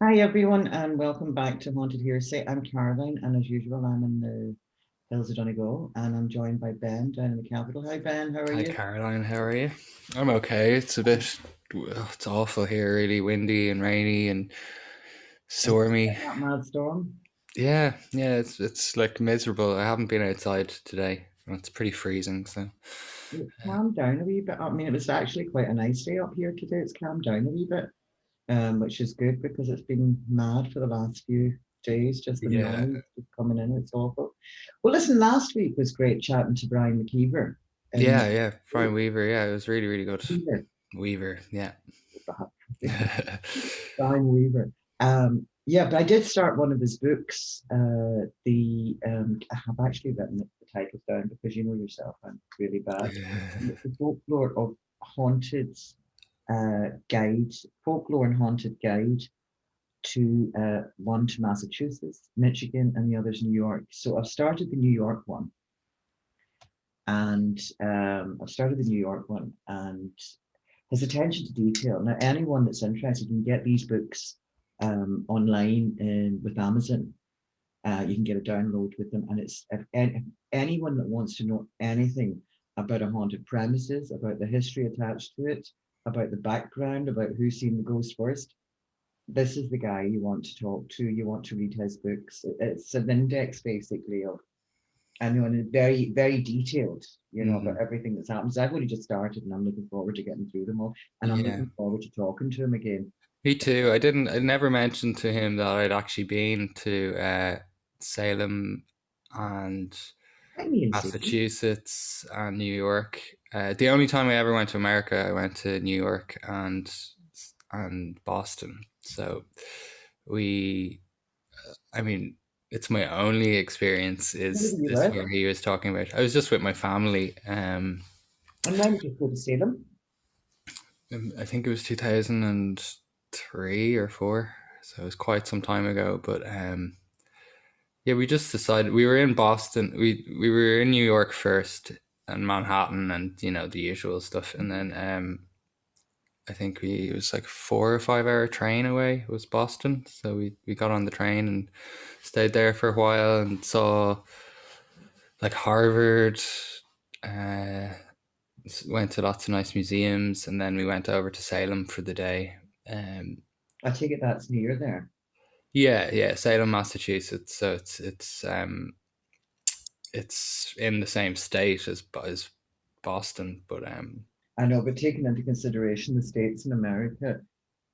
Hi everyone, and welcome back to Haunted Hearsay. I'm Caroline, and as usual, I'm in the hills of Donegal, and I'm joined by Ben down in the capital. Hi Ben, how are Hi you? Caroline, how are you? I'm okay. It's awful here, really windy and rainy and And stormy. that mad storm. Yeah, it's like miserable. I haven't been outside today. It's pretty freezing, so It's calmed down a wee bit. I mean, it was actually quite a nice day up here today. It's calmed down a wee bit, which is good because it's been mad for the last few days. Just the yeah, noise just coming in. It's awful. Well, listen, last week was great chatting to Brian McKeever and yeah. Brian Weaver, yeah, it was really good. Weaver. Weaver, yeah. Brian Weaver. Yeah, but I did start one of his books. I have actually written the titles down because you know yourself, I'm really bad. It's the folklore of haunted guide, folklore and haunted guide to one to Massachusetts, Michigan, and the others New York. So I've started the New York one, and and his attention to detail. Now, anyone that's interested can get these books online with Amazon. You can get a download with them, and if anyone that wants to know anything about a haunted premises, about the history attached to it, about the background, about who's seen the ghost first, this is the guy you want to talk to. You want to read his books. It's an index basically of and very detailed, about Mhm. everything that's happened. So I've only just started and I'm looking forward to getting through them all. And I'm Yeah, looking forward to talking to him again. me too. I never mentioned to him that I'd actually been to Salem and Let me and see. Massachusetts and New York. The only time I ever went to America, I went to New York and Boston. So we, I mean, it's my only experience Where do is you this live? one he was talking about. I was just with my family. And when did you go to Salem? I think it was 2003 or four, so it was quite some time ago. But yeah, we just decided we were in Boston. We were in New York first and Manhattan and the usual stuff, and then I think it was like 4 or 5 hour train away was Boston. So we got on the train and stayed there for a while and saw like Harvard. Uh, Went to lots of nice museums, and then we went over to Salem for the day. Um, I take it that's near there. yeah, Salem, Massachusetts. So it's in the same state as Boston, but I know, but taking into consideration the states in America,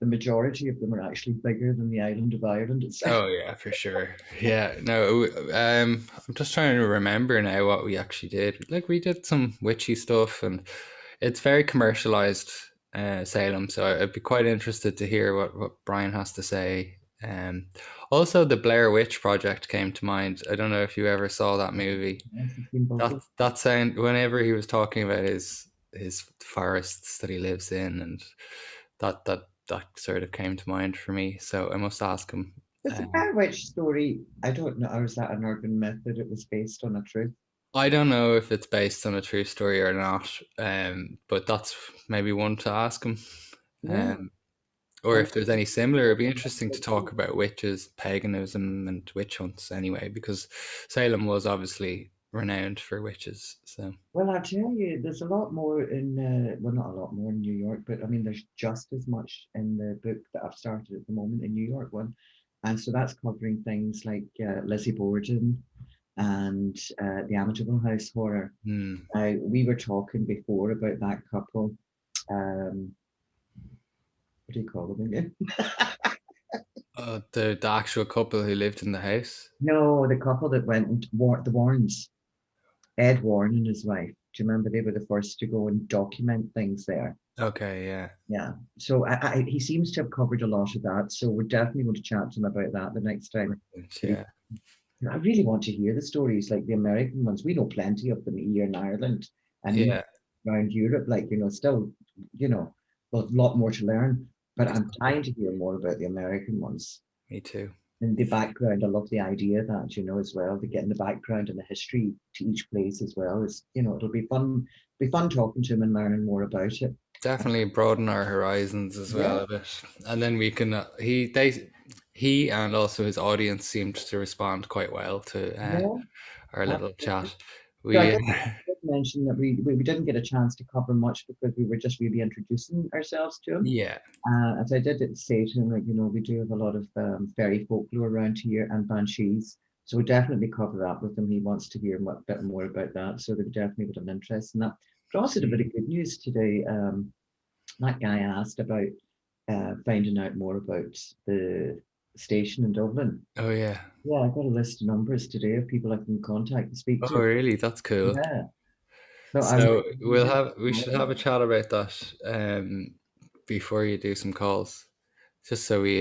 the majority of them are actually bigger than the island of Ireland itself. oh yeah, for sure. Yeah, no, I'm just trying to remember now what we actually did. Like we did some witchy stuff, and it's very commercialized, Salem. So I'd be quite interested to hear what Brian has to say. Also, the Blair Witch Project came to mind. I don't know if you ever saw that movie. Yes, I've seen both of That sound whenever he was talking about his forests that he lives in, and that sort of came to mind for me. So I must ask him. It's a Blair Witch story. I don't know. Or is that an urban myth that it was based on a truth? I don't know if it's based on a true story or not, but that's maybe one to ask him. Yeah. Um, or Well, if there's any similar, it'd be interesting to talk about witches, paganism, and witch hunts anyway, because Salem was obviously renowned for witches. So, Well, I tell you, there's a lot more well, not a lot more in New York, but I mean, there's just as much in the book that I've started at the moment, in New York one. And so that's covering things like Lizzie Borden and the Amityville House horror. hmm. We were talking before about that couple. Um, what do you call them again? The actual couple who lived in the house. No, the couple that went and the Warrens, Ed Warren and his wife. Do you remember they were the first to go and document things there? Okay, yeah, Yeah. So he seems to have covered a lot of that. So we're definitely going to chat to him about that the next time. But yeah, I really want to hear the stories, like the American ones. We know plenty of them here in Ireland and even yeah. around Europe. Like, still, there's a lot more to learn. But I'm dying to hear more about the American ones Me too. and the background. I love the idea of that, as well, to get in the background and the history to each place as well. It'll be fun. Be fun talking to him and learning more about it. Definitely broaden our horizons as Yeah. well a bit, and then we can. He they he and also his audience seemed to respond quite well to Yeah, our little absolutely. chat. So I We did mention that we didn't get a chance to cover much because we were just really introducing ourselves to him. yeah. As I did say to him, like, we do have a lot of fairy folklore around here and banshees. So we definitely cover that with him. He wants to hear a bit more about that. So they definitely would have an interest in that. But also a bit of good news today. That guy asked about finding out more about the station in Dublin. Oh yeah. Yeah, I got a list of numbers today of people I can contact and speak Oh to. really? That's cool. Yeah. So I was So we should have a chat about that before you do some calls, just so we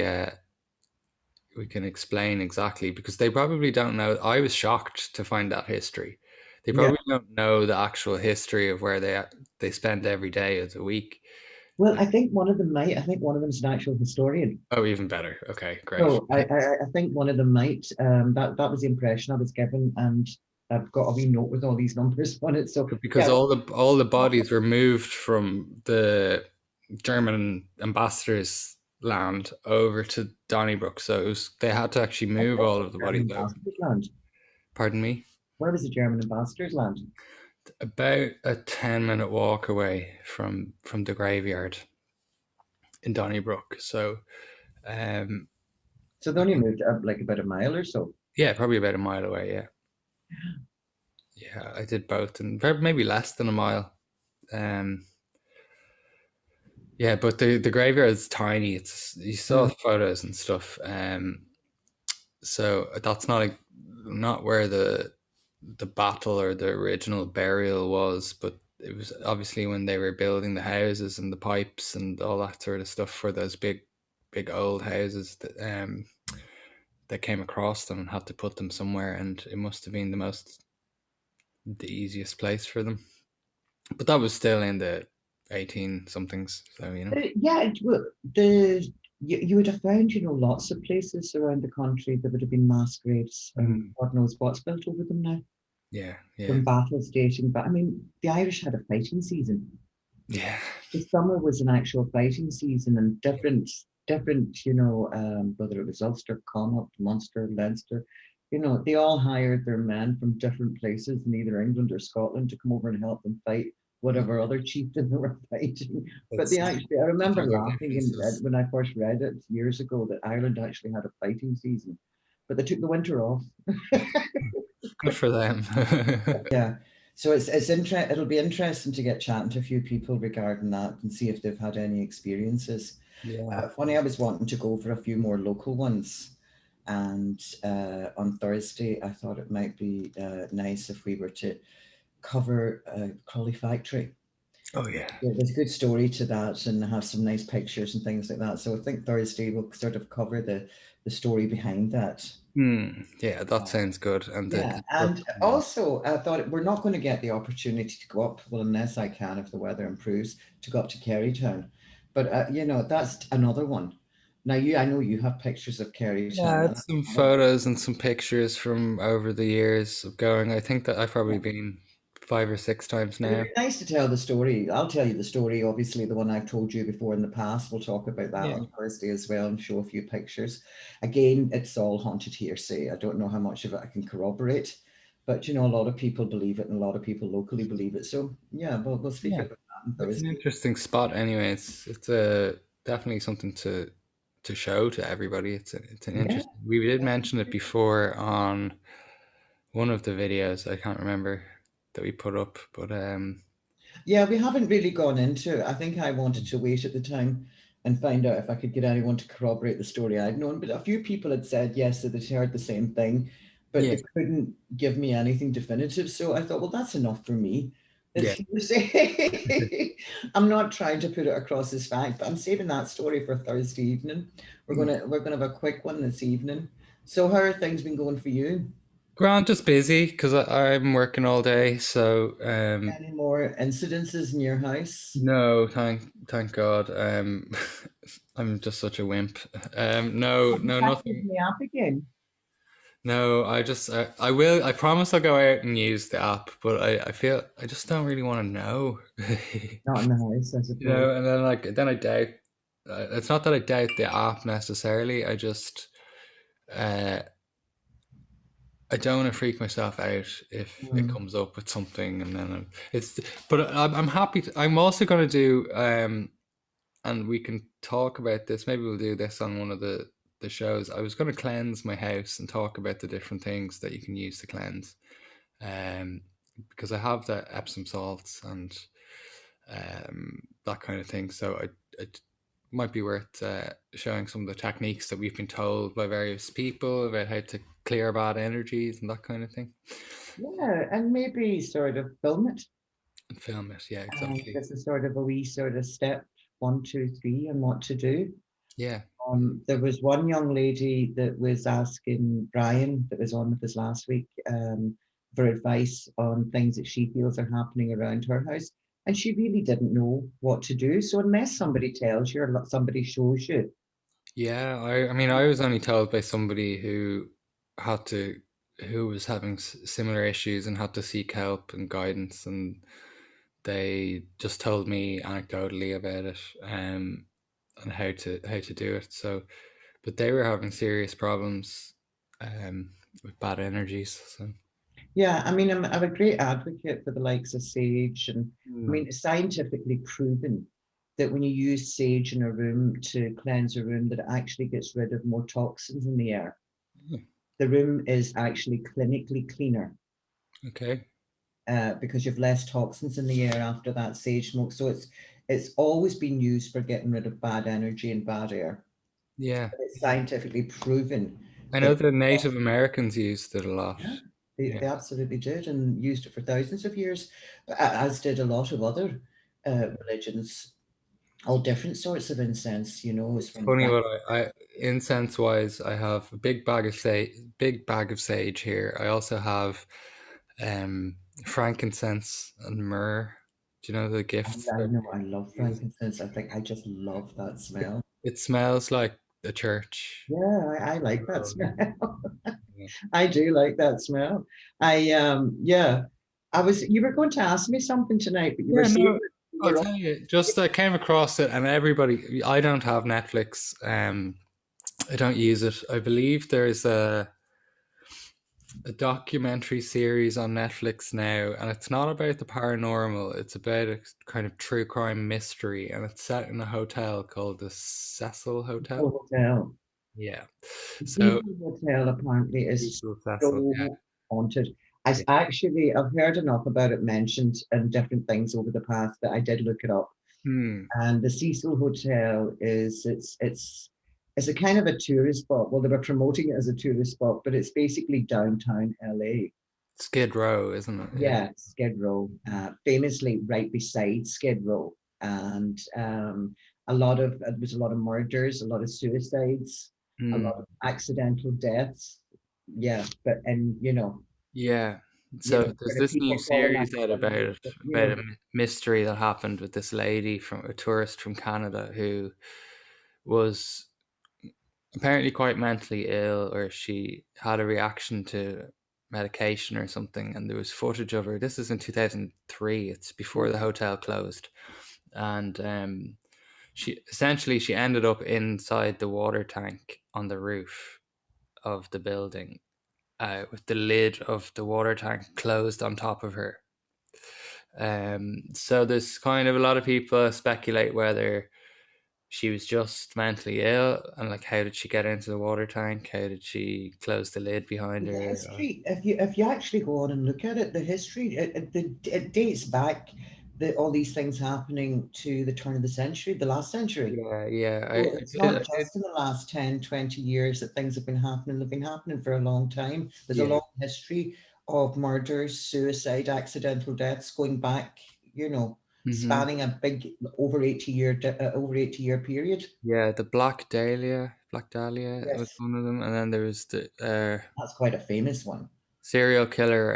can explain exactly, because they probably don't know. I was shocked to find that history. They yeah. probably don't know the actual history of where they spend every day of the week. Well, I think one of them might. I think one of them is an actual historian. Oh, even better. Okay, great. So I think one of them might. That was the impression I was given, and I've got a wee note with all these numbers on it. So Because yeah, all the bodies were moved from the German ambassador's land over to Donnybrook, so they had to actually move all of the German bodies over. ambassador's land. Pardon me? Where was the German ambassador's land? About a 10-minute walk away from the graveyard in Donnybrook. So, um, So they only moved up like about a mile or so. yeah, probably about a mile away. Yeah, yeah, I did both, and maybe less than a mile. Um, yeah, but the graveyard is tiny. It's you saw Mm. photos and stuff. So that's not where the battle or the original burial was, but it was obviously when they were building the houses and the pipes and all that sort of stuff for those big old houses that came across them and had to put them somewhere, and it must have been the easiest place for them. But that was still in the 18 somethings, so Yeah, the you would have found, lots of places around the country that would have been mass graves, and Mm. God knows what's built over them now. Yeah, yeah, From battles dating back. I mean, the Irish had a fighting season. yeah, The summer was an actual fighting season, and different, whether it was Ulster, Connaught, Munster, Leinster, they all hired their men from different places in either England or Scotland to come over and help them fight whatever other chieftain they were fighting. But that's they actually, I remember other laughing differences. when I first read it years ago that Ireland actually had a fighting season, but they took the winter off. Good for them. Yeah. So it'll be interesting to get chatting to a few people regarding that and see if they've had any experiences. Yeah. Funny, I was wanting to go for a few more local ones, and on Thursday I thought it might be nice if we were to cover Crawley Factory. Oh yeah. There's a good story to that and have some nice pictures and things like that. So I think Thursday we'll sort of cover the story behind that. Yeah, that sounds good. And the Yeah, and construction. also I thought we're not going to get the opportunity to go up, well, unless I can, if the weather improves, to go up to Kerrytown. But that's another one. Now I know you have pictures of Yeah, I Kerrytown. had some photos and some pictures from over the years of going. I think that I've probably been 5 or 6 times It'd now. be nice to tell the story. I'll tell you the story, obviously, the one I've told you before in the past. We'll talk about that Yeah. on Thursday as well and show a few pictures. Again, it's all haunted hearsay. I don't know how much of it I can corroborate, but a lot of people believe it and a lot of people locally believe it. So yeah, we'll speak Yeah. about that on It's an Thursday. interesting spot anyway. It's definitely something to show to everybody. It's an Yeah. interesting. We did mention it before on one of the videos. I can't remember that we put up, but Yeah, we haven't really gone into it. I think I wanted to wait at the time and find out if I could get anyone to corroborate the story I'd known. But a few people had said yes, that they'd heard the same thing, but yeah, they couldn't give me anything definitive. So I thought, well, that's enough for me. It's yeah, hearsay. I'm not trying to put it across as fact, but I'm saving that story for Thursday evening. We're gonna have a quick one this evening. So how are things been going for you? Grant, just busy because I'm working all day. So Any more incidences in your house? no, thank God. I'm just such a wimp. Have you No, activated nothing. the app again? No, I will. I promise I'll go out and use the app, but I feel I just don't really want to know. Not in the house, I suppose. And then I doubt. It's not that I doubt the app necessarily. I just uh, I don't want to freak myself out if it Mm. comes up with something, and then it's. But I'm happy. I'm also going to do, and we can talk about this. Maybe we'll do this on one of the shows. I was going to cleanse my house and talk about the different things that you can use to cleanse, um, because I have the Epsom salts and that kind of thing. So it might be worth showing some of the techniques that we've been told by various people about how to clear bad energies and that kind of thing. Yeah, and maybe sort of film it. And film it. Yeah, And exactly. this is sort of a wee sort of step one, two, three, and what to do. Yeah. There was one young lady that was asking Brian, that was on with us last week, for advice on things that she feels are happening around her house. And she really didn't know what to do. So, unless somebody tells you or somebody shows you, Yeah. I mean, I was only told by somebody had to, who was having similar issues and had to seek help and guidance, and they just told me anecdotally about it, and how to do it. So, but they were having serious problems, with bad energies. So, yeah, I mean, I'm a great advocate for the likes of sage. And I mm. mean, it's scientifically proven that when you use sage in a room to cleanse a room, that it actually gets rid of more toxins in the air. The room is actually clinically cleaner Okay. because you've less toxins in the air after that sage smoke. So it's always been used for getting rid of bad energy and bad air. Yeah. It's scientifically proven I know that the Native Americans used it a lot. yeah, Yeah. they absolutely did and used it for thousands of years, as did a lot of other religions. All different sorts of incense, is It's from funny Frank. what I incense wise, I have a big bag of sage here. I also have um frankincense and myrrh. Do you know the gifts I that know I love we use? frankincense. I think I just love that smell. It smells like a church. Yeah, I like that Oh, smell. yeah. I do like that smell. Yeah. You were going to ask me something tonight, but you were Yeah, saying no, that you I'll were tell you. Just I came across it, and everybody. I don't have Netflix. I don't use it. I believe there's a documentary series on Netflix now, and it's not about the paranormal. It's about a kind of true crime mystery, and it's set in a hotel called the Cecil Hotel. hotel. Yeah. The So Cecil Hotel apparently is Cecil Cecil. Yeah. so haunted. Yeah. I've heard enough about it mentioned and different things over the past that I did look it up. Hmm. And the Cecil Hotel it's a kind of a tourist spot. Well, they were promoting it as a tourist spot, but it's basically downtown LA. Skid Row, isn't it? Yeah. Yeah, Skid Row, famously right beside Skid Row, and there was a lot of murders, a lot of suicides, a lot of Hmm. accidental deaths. Yeah, but and Yeah. So there's sort of this new people falling out series out of about windows, it, but, about a mystery that happened with this lady from a tourist from Canada who was apparently quite mentally ill, or she had a reaction to medication or something, and there was footage of her. This is in 2003. It's before the hotel closed, and she ended up inside the water tank on the roof of the building, with the lid of the water tank closed on top of her. So there's kind of a lot of people speculate whether she was just mentally ill, and like how did she get into the water tank? How did she close the lid behind the her? history, if you actually go on and look at it, the history it dates back all these things happening to the turn of the century, the last century. Yeah, yeah. So it's not I did, just in the last 10, 20 years that things have been happening. They've been happening for a long time. There's a yeah. long history of murders, suicide, accidental deaths going back, Hmm. spanning a big over 80-year period. Yeah, the Black Dahlia was Yes, one of them, and then there was the that's quite a famous one. serial killer.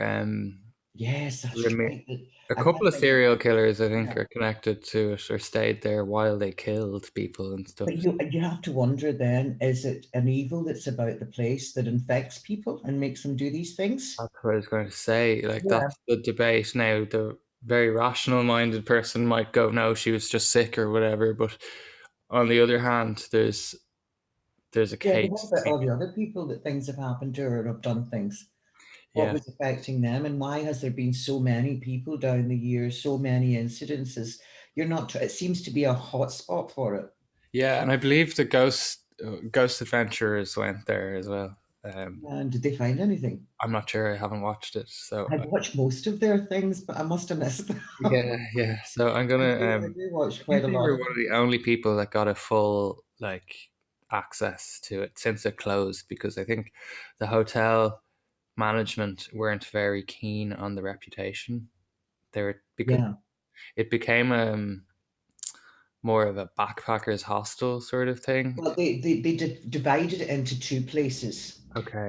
Yes, that's Remi- right. a I couple can't of think of serial killers, I yeah. think, are connected to it or stayed there while they killed people and stuff. But you have to wonder then, is it an evil that's about the place that infects people and makes them do these things? That's what I was going to say. Like, Yeah. that's the debate now. The very rational minded person might go, no, she was just sick or whatever. But on the other hand, there's there's a Yeah, but what case about all the taken. other people that things have happened to or have done things? What Yeah, was affecting them, and why has there been so many people down the years, so many incidences? You're not. It seems to be a hot spot for it. yeah, and I believe the ghost adventurers went there as well. And did they find anything? I'm not sure. I haven't watched it, so I've watched most of their things, but I must have missed them. yeah, yeah. So I'm gonna. I do watch I quite think a they lot were of one of them. the only people that got a full like access to it since it closed because I think the hotel management weren't very keen on the reputation. They were because Yeah. it became more of a backpackers hostel sort of thing. Well, they divided it into two places.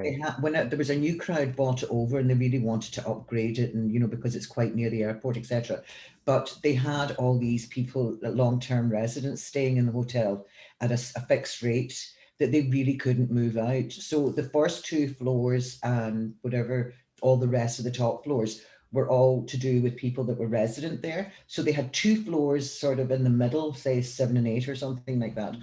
They Okay. had there was a new crowd bought it over, and they really wanted to upgrade it, and because it's quite near the airport, etc. But they had all these people, long-term residents, staying in the hotel at a fixed rate that they really couldn't move out. So the first two floors and whatever, all the rest of the top floors were all to do with people that were resident there. So they had two floors sort of in the middle, say 7 and 8 or something like that,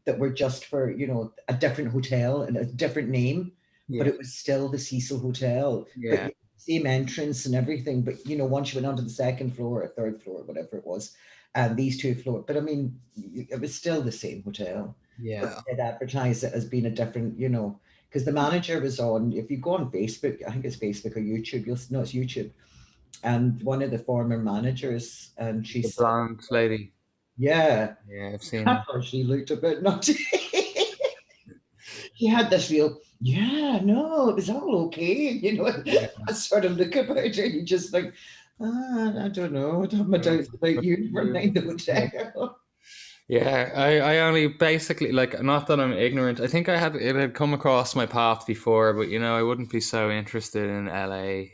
that were just for a different hotel and a different name, but Yeah. it was still the Cecil Hotel, but Yeah. same entrance and everything. But once you went onto the second floor or third floor, whatever it was, and these two floors, but I mean, it was still the same hotel, but Yeah. they'd advertised it as being a different, because the manager was on. If you go on Facebook, I think it's Facebook or YouTube, you'll know it's YouTube, and one of the former managers, and she The said, blonde lady. yeah. Yeah, I've seen I her. thought she looked a bit nutty. He had this real, yeah, no, it was all okay, Yeah. a sort of look about it. You just like, I don't know, I have my doubts about you from behind the Yeah. hotel. Yeah, I only basically like not that I'm ignorant. I think it had come across my path before, but I wouldn't be so interested in LA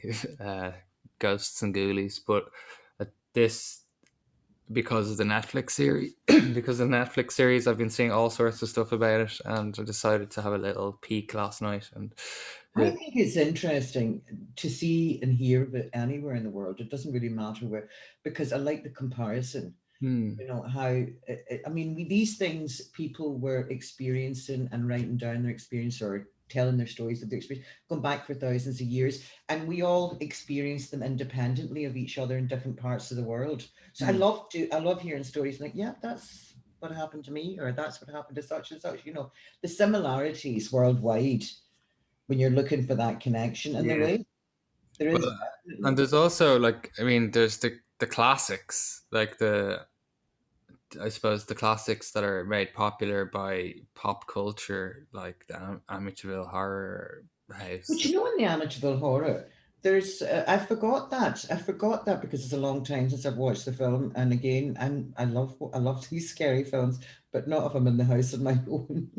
ghosts and ghoulies. But this because of the Netflix series, because of the Netflix series, I've been seeing all sorts of stuff about it, and I decided to have a little peek last night. And I uh, think it's interesting to see and hear of it anywhere in the world. It doesn't really matter where, because I like the comparison. hmm, How I mean, these things people were experiencing and writing down their experience or telling their stories of their experience, going back for thousands of years, and we all experience them independently of each other in different parts of the world. So hmm, I love hearing stories like, yeah, that's what happened to me, or that's what happened to such and such. The similarities worldwide when you're looking for that connection, and yeah. there is Well, and definitely. there's also like I mean, there's the classics, like the I suppose the classics that are made popular by pop culture, like the Amityville Horror But House. in the Amityville Horror, there's I forgot that. I forgot that because it's a long time since I've watched the film. And again, I love these scary films, but not if I'm in the house on my own.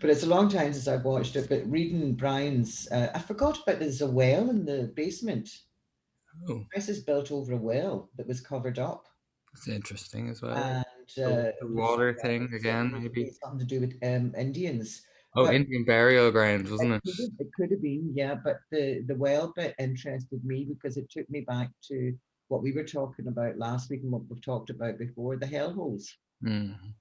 But it's a long time since I've watched it. But reading Brian's, I forgot about there's a well in the basement. Oh, The house is built over a well that was covered up, it's interesting as well. and The there's water thing again, maybe. something to do with Indians. Oh, But Indian burial grounds, it wasn't it? could have, it could have been, yeah, but the well bit interested me because it took me back to what we were talking about last week and what we've talked about before, the hellholes. Mm.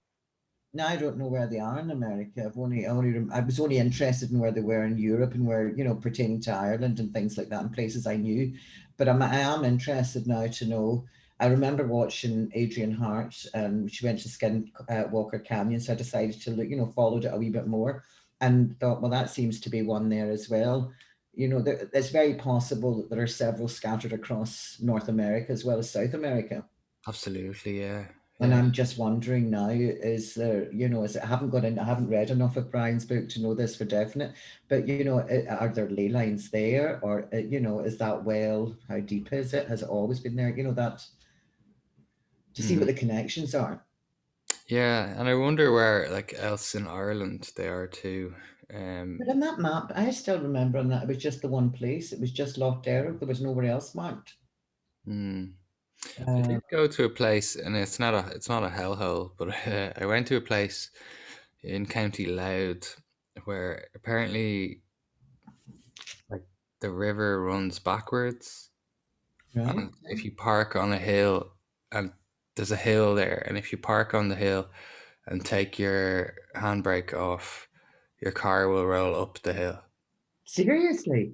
Now I don't know where they are in America. I was only interested in where they were in Europe and where pertaining to Ireland and things like that and places I knew. But I am interested now to know. I remember watching Adrian Hart, and she went to Skinwalker Canyon, so I decided to look, followed it a wee bit more, and thought, well, that seems to be one there as well. It's very possible that there are several scattered across North America as well as South America. Absolutely, yeah, And yeah. I'm just wondering now, is there, I haven't read enough of Brian's book to know this for definite, but are there ley lines there, or is that well, how deep is it? Has it always been there? That to see what Mm. the connections are. Yeah, and I wonder where like else in Ireland they are too. But on that map, I still remember on that it was just the one place. It was just Lough Derg. There was nowhere else marked. Mm. I Uh, did go to a place, and it's not a hellhole, but I went to a place in County Louth where apparently like the river runs backwards, right. and if you park on a hill, and there's a hill there, and if you park on the hill and take your handbrake off, your car will roll up the hill. Seriously?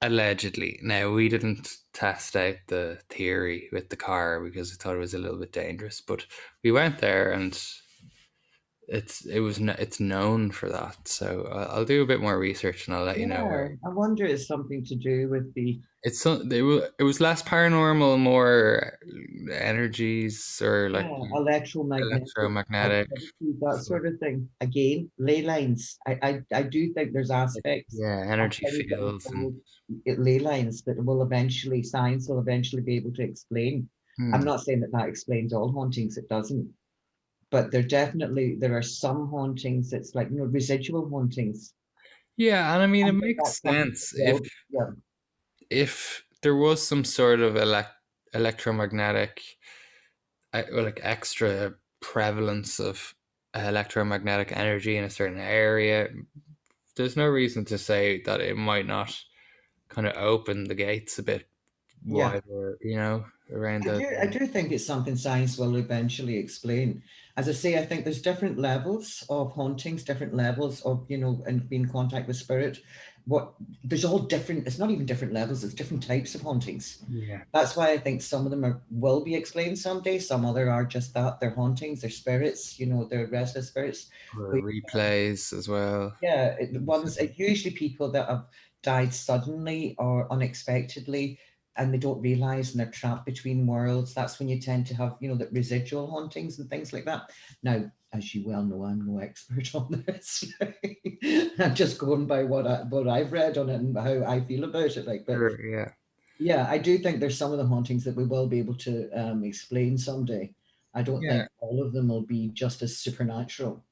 Allegedly. Now, we didn't test out the theory with the car because we thought it was a little bit dangerous, but we went there and it's known for that. So I'll do a bit more research and I'll let you know Yeah, where. I wonder it's something to do with the It was less paranormal, more energies or like yeah, electromagnetic electromagnetic activity, that stuff. sort of thing. Again, ley lines. I do think there's Like, aspects yeah, of energy things that fields and involve ley lines that will eventually, science will eventually be able to explain. I'm hmm. not saying that that explains all hauntings, it doesn't. But there are some hauntings that's like, residual hauntings. Yeah, and I mean I it think makes that's something sense to build. Yeah, if there was some sort of electromagnetic like extra prevalence of electromagnetic energy in a certain area, there's no reason to say that it might not kind of open the gates a bit yeah. wider, around I those do, I areas. do think it's something science will eventually explain. As I say, I think there's different levels of hauntings, different levels of, and being in contact with spirit. What There's all different, it's not even different levels, it's different types of hauntings. Yeah. That's why I think some of them will be explained someday. Some other are just that, they're hauntings, they're spirits, they're restless spirits. Or But replays as well. yeah, usually people that have died suddenly or unexpectedly, and they don't realize, and they're trapped between worlds. That's when you tend to have, that residual hauntings and things like that. Now, as you well know, I'm no expert on this. I'm just going by what I've read on it and how I feel about it. Like, but Sure, yeah. yeah, I do think there's some of the hauntings that we will be able to explain someday. I don't Yeah. think all of them will be just as supernatural.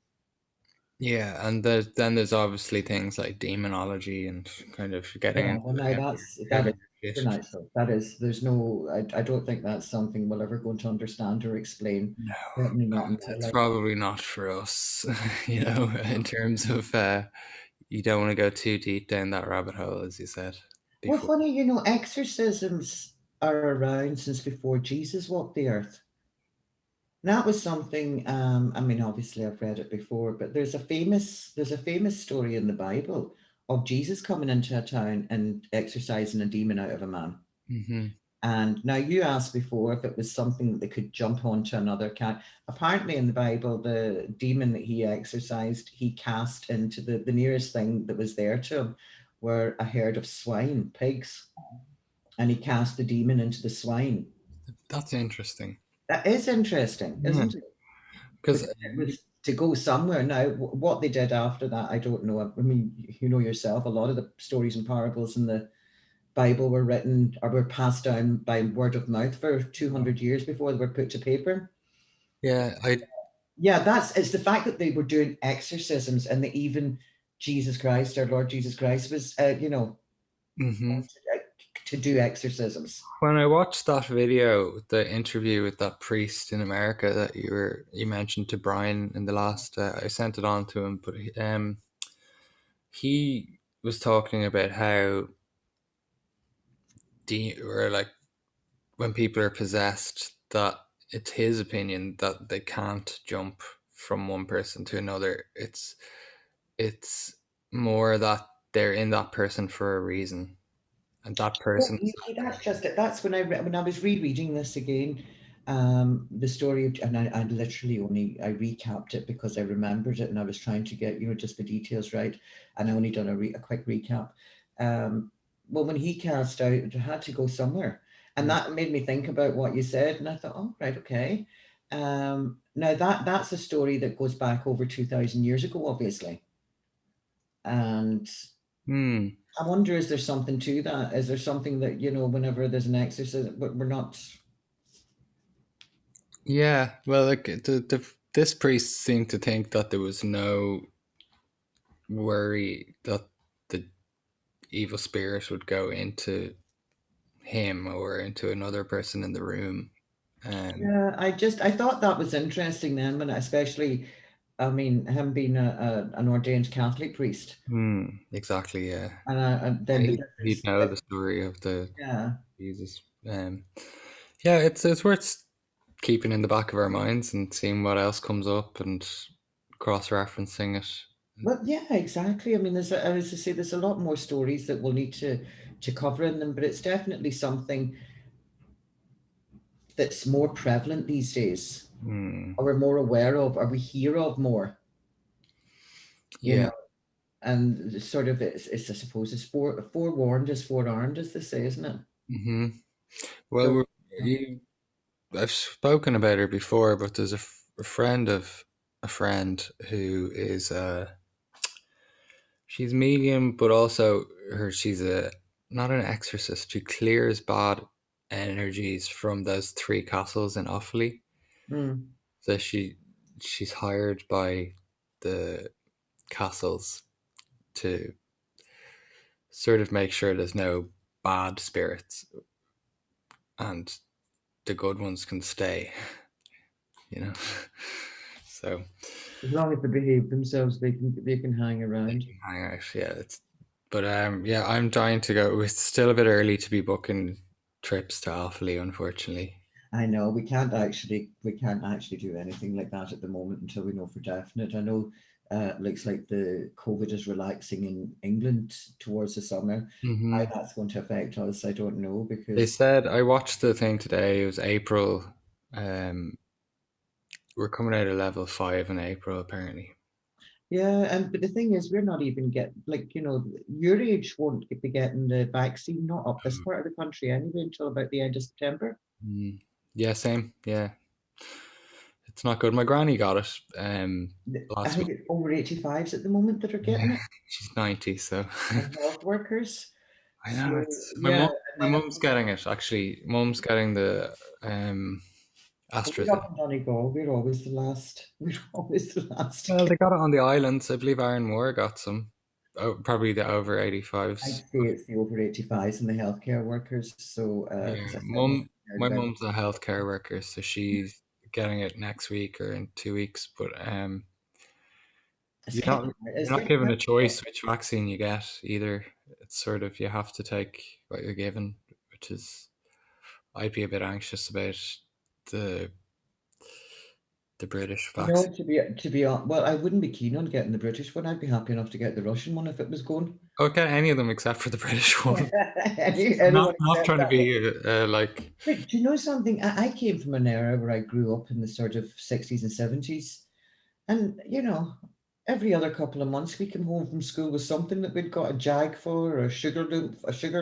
Yeah, and then there's obviously things like demonology and kind of getting Yeah, into well, the now that is heavier shit. supernatural. That is, there's no, I don't think that's something we're ever going to understand or explain. No, Certainly not in my it's life. probably not for us, in terms of you don't want to go too deep down that rabbit hole, as you said Well, before. funny, exorcisms are around since before Jesus walked the earth. That was something. I mean, obviously, I've read it before, but there's a famous story in the Bible of Jesus coming into a town and exorcising a demon out of a man. Hmm. And now you asked before if it was something that they could jump onto another cat. Apparently, in the Bible, the demon that he exorcised, he cast into the nearest thing that was there to him were a herd of swine, pigs, and he cast the demon into the swine. That's interesting. That is interesting, Yeah, isn't it? because Because it was to go somewhere. Now, what they did after that, I don't know. I mean, you know yourself, a lot of the stories and parables in the Bible were written or were passed down by word of mouth for 200 years before they were put to paper. yeah, I Yeah, it's the fact that they were doing exorcisms and that even Jesus Christ, our Lord Jesus Christ, was, hmm to do exorcisms. when I watched that video, the interview with that priest in America that you mentioned to Brian in the last, I sent it on to him, but he was talking about how or like when people are possessed, that it's his opinion that they can't jump from one person to another. It's more that they're in that person for a reason, and that Well, person you is see, acting. that's just it. That's when I was rereading this again, the story of, and I literally only I recapped it because I remembered it and I was trying to get just the details right, and I only done a quick recap. Um, well, when he cast out, it had to go somewhere, and Yeah. that made me think about what you said, and I thought, oh right, okay. Now that's a story that goes back over 2,000 years ago, obviously, and Hmm. I wonder, is there something to that? Is there something that, whenever there's an exorcism, but we're not. Yeah. Well, like this priest seemed to think that there was no worry that the evil spirit would go into him or into another person in the room. Um. Yeah, I thought that was interesting then, especially, I mean, him being an ordained Catholic priest. Exactly. Yeah. And then the He'd difference, know the story of the yeah. Jesus. Yeah, it's worth keeping in the back of our minds and seeing what else comes up and cross referencing it Well, yeah, exactly. I mean, as I say, there's a lot more stories that we'll need to cover in them, but it's definitely something that's more prevalent these days, Hmm. or we're more aware of, or we hear of more, you Yeah. know. And sort of, it's I suppose, it's forewarned is forearmed, as they say, isn't it? Hmm. Well, So, I've spoken about her before, but there's a friend of a friend who is she's medium, but also she's a not an exorcist. She clears bad energies from those three castles in Offaly. mm, So she's hired by the castles to sort of make sure there's no bad spirits and the good ones can stay, you know. So as long as they behave themselves, they can hang they around. can hang out. Yeah, it's but yeah, I'm dying to go. It's still a bit early to be booking trips to Offaly, unfortunately. I know we can't actually do anything like that at the moment until we know for definite. I know looks like the COVID is relaxing in England towards the summer. How Hmm. that's going to affect us, I don't know They because said I watched the thing today. It was April. Um, we're coming out of level 5 in April, apparently. yeah, and but the thing is, we're not even get like your age won't be getting the vaccine, not up this part of the country anyway until about the end of September. Mm. Yeah, same. Yeah, it's not good. My granny got it I last think week. it's over 85s at the moment that are Yeah, getting it, she's 90, so and health workers. I know So it's my yeah, mom. and My then mum's getting it actually. Mum's getting the we're up AstraZeneca. in Donegal. We're always the last. We're always the last to Well, get. they got it on the islands. I believe Aaron Moore got some. Oh, probably the over I'd 85s. say it's the over 85s and the healthcare workers. So, Yeah, because I certainly mum. heard My about mum's a healthcare worker, so she's getting it next week or in 2 weeks. But it's you're not getting you're it's not getting given a hard. choice which vaccine you get either. It's sort of you have to take what you're given, which is I'd be a bit anxious about the the British vaccine. Well, I wouldn't be keen on getting the British one. I'd be happy enough to get the Russian one if it was going. Okay, any of them except for the British one. Anyone Not except trying to that one. be like. But do you know something? I came from an era where I grew up in the sort of 60s and 70s. And, every other couple of months we came home from school with something that we'd got a jag for, or a sugar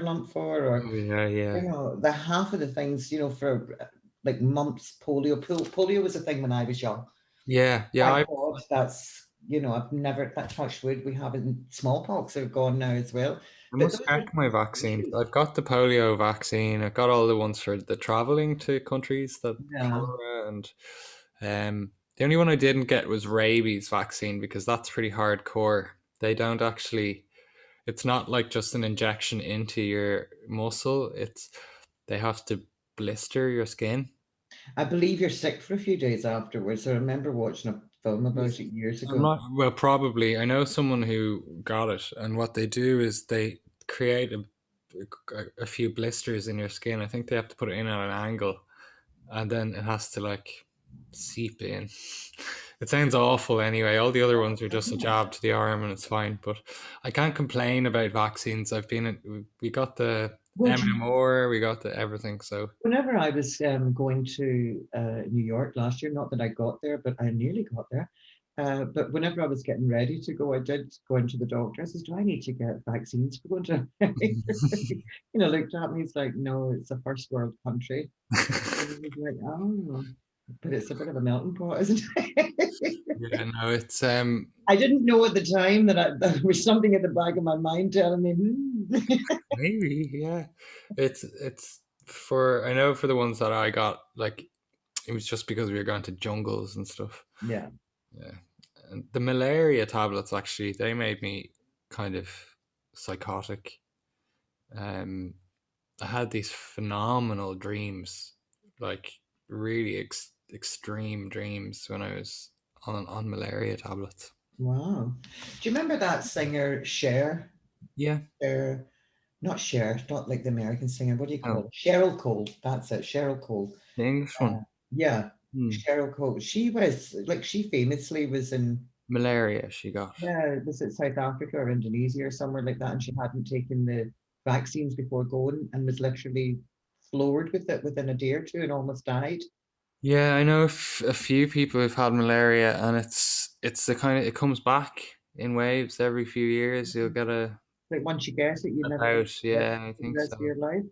lump for, or, Oh yeah, yeah, the half of the things, for like mumps, polio was a thing when I was young. yeah, yeah. Thank God I've never, that touched wood, we haven't, smallpox are gone now as well. I But must those were check my vaccines. issues. I've got the polio vaccine. I've got all the ones for the traveling to countries that Yeah. cholera and the only one I didn't get was rabies vaccine because that's pretty hardcore. They don't actually. It's not like just an injection into your muscle. It's they have to blister your skin. I believe you're sick for a few days afterwards. I remember watching a film Yes. about it years I'm ago. not well. Probably I know someone who got it, and what they do is they create a few blisters in your skin. I think they have to put it in at an angle, and then it has to like seep in. It sounds awful anyway. All the other ones are just a jab to the arm and it's fine. But I can't complain about vaccines. I've been we got the Well, MMR, we got the everything. So whenever I was going to New York last year, not that I got there, but I nearly got there. But whenever I was getting ready to go, I did go into the doctor. I says, "Do I need to get vaccines for going to?" Looked at me. He's like, "No, it's a first world country." And I was like, "Oh, but it's a bit of a melting pot, isn't it?" yeah, no, it's I didn't know at the time that there was something at the back of my mind telling me, maybe yeah. It's for I know for the ones that I got like it was just because we were going to jungles and stuff. Yeah. Yeah. And the malaria tablets actually they made me kind of psychotic. Um I had these phenomenal dreams, like really extreme dreams when I was on malaria tablets. Wow. Do you remember that singer Cher? Yeah. Cher, not Cher, not like the American singer. What do you call Oh, it? Cheryl Cole. That's it. Cheryl Cole. the English Uh, one. yeah, Hmm. Cheryl Cole. She famously was in. malaria she got. Yeah, was it South Africa or Indonesia or somewhere like that? And she hadn't taken the vaccines before going and was literally floored with it within a day or two and almost died. Yeah, I know a few people who've had malaria, and it's the kind of it comes back in waves every few years. You'll get Like once you get it, you a never bout. get it Yeah, I for the think rest of so. your life.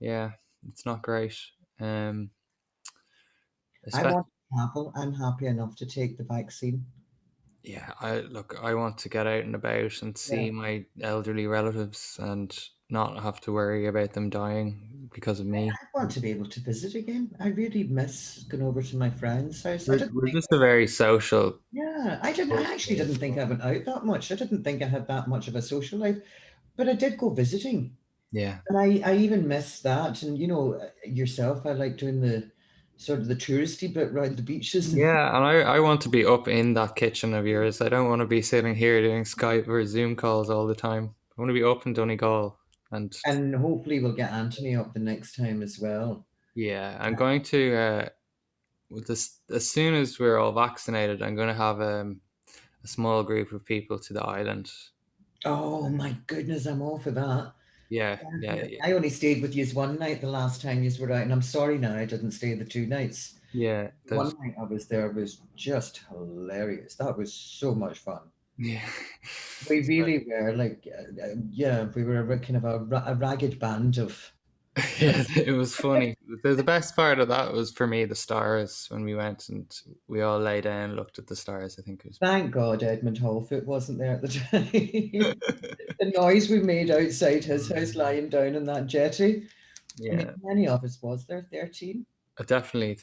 Yeah, it's not great. Um, I especially want to travel. I'm happy enough to take the vaccine. yeah. I want to get out and about and Yeah. see my elderly relatives and not have to worry about them dying because of me. I want to be able to visit again. I really miss going over to my friend's house. I didn't We're think, just a very social. yeah, I actually didn't think I went out that much. I didn't think I had that much of a social life, but I did go visiting. Yeah. And I even miss that. And you know, yourself, I like doing the sort of the touristy bit around the beaches. And Yeah, and I want to be up in that kitchen of yours. I don't want to be sitting here doing Skype or Zoom calls all the time. I want to be up in Donegal. And and hopefully we'll get Anthony up the next time as well. yeah, I'm going to with this as soon as we're all vaccinated, I'm going to have a small group of people to the island. Oh my goodness, I'm all for that. Yeah, yeah, Definitely. yeah. I only stayed with you one night the last time you were out, and I'm sorry now I didn't stay the 2 nights. Yeah, One there's night I was there was just hilarious. That was so much fun. yeah. We really were like, yeah, we were a kind of a ragged band of. Yeah, it was funny. The best part of that was for me the stars when we went and we all lay down and looked at the stars. I think it was Thank God Edmund Hallfoot wasn't there at the time. The noise we made outside his house lying down on that jetty. I mean, yeah, how many of us was there? 13? definitely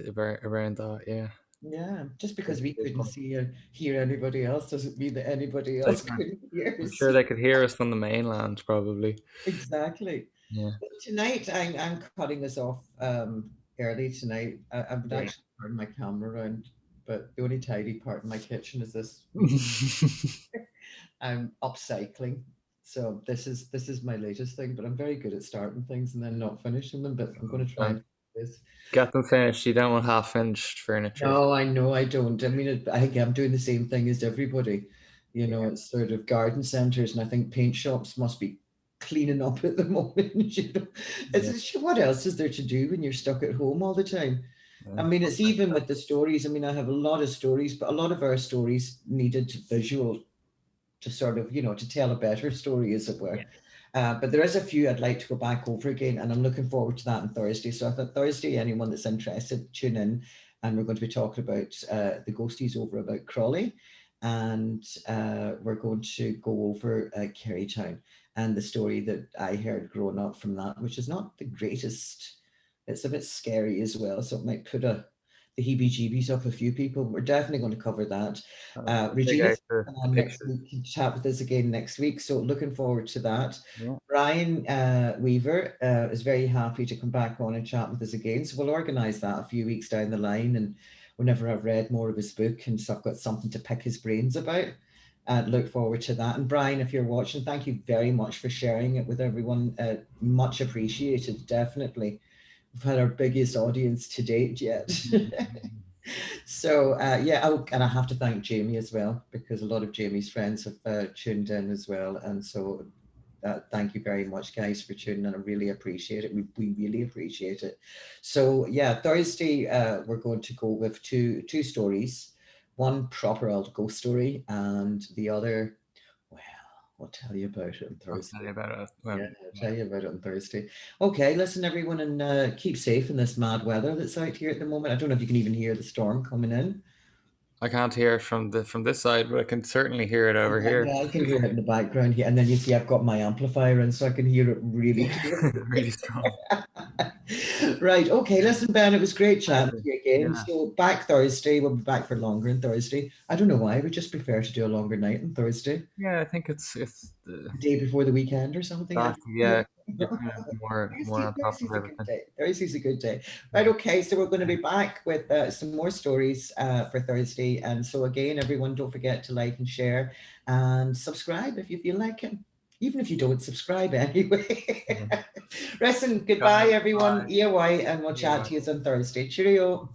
around that. Yeah, Yeah, just it because was we good couldn't fun. see or hear anybody else doesn't mean that anybody They else can, couldn't hear I'm us. sure they could hear us on the mainland, probably. Exactly. Yeah, Well, tonight, I'm cutting us off early tonight. I would yeah. actually turn my camera around, but the only tidy part in my kitchen is this I'm upcycling. So this is my latest thing, but I'm very good at starting things and then not finishing them. But I'm going to try and Don't do this. get them finished. You don't want half finished furniture. No, I know I don't. I mean, I think I'm doing the same thing as everybody. You know, Yeah, it's sort of garden centers, and I think paint shops must be cleaning up at the moment. You know, yeah. what else is there to do when you're stuck at home all the time? I mean, it's even with the stories. I mean, I have a lot of stories, but a lot of our stories needed visual to sort of, to tell a better story, as it Yeah. were. But there is a few I'd like to go back over again, and I'm looking forward to that on Thursday. So I thought Thursday, anyone that's interested, tune in, and we're going to be talking about the ghosties over about Crawley, and we're going to go over Kerrytown and the story that I heard growing up from that, which is not the greatest. It's a bit scary as well, so it might put the heebie-jeebies up a few people. We're definitely going to cover that. I'll dig Regina's out the on next pictures. week to chat with us again next week. So looking forward to that. Yeah. Brian Weaver is very happy to come back on and chat with us again. So we'll organise that a few weeks down the line. And whenever I've read more of his book and so I've got something to pick his brains about, look forward to that. And Brian, if you're watching, thank you very much for sharing it with everyone. Much appreciated, definitely. We've had our biggest audience to date yet. So yeah, and I have to thank Jamie as well because a lot of Jamie's friends have tuned in as well, and so thank you very much, guys, for tuning in. I really appreciate it. We really appreciate it. So yeah, Thursday we're going to go with two stories, one proper old ghost story, and the other, well, I'll tell you about it on I'll tell Thursday. you about it Yeah, when. I'll Yeah. tell you about it on Thursday. Okay, listen, everyone, and keep safe in this mad weather that's out here at the moment. I don't know if you can even hear the storm coming in. I can't hear it from this side, but I can certainly hear it over here. Yeah, I can hear it in the background here. And then you see I've got my amplifier in, so I can hear it really Yeah, clear. really strong. Right. Okay. Listen, Ben, it was great chatting Pleasure. to you again. Yeah, So back Thursday. We'll be back for longer on Thursday. I don't know why. We just prefer to do a longer night on Thursday, yeah. I think it's day before the weekend or something. I exactly. Yeah, you're kind of more on top of Thursday's a good everything. day. Thursday's a good day. Right, Yeah. okay, so we're going to be back with some more stories for Thursday. And so again, everyone, don't forget to like and share and subscribe if you feel like it. Even if you don't subscribe anyway. Yeah. Listen, goodbye, Guys, everyone. bye. EOY, and we'll See you. chat to you on Thursday. Cheerio.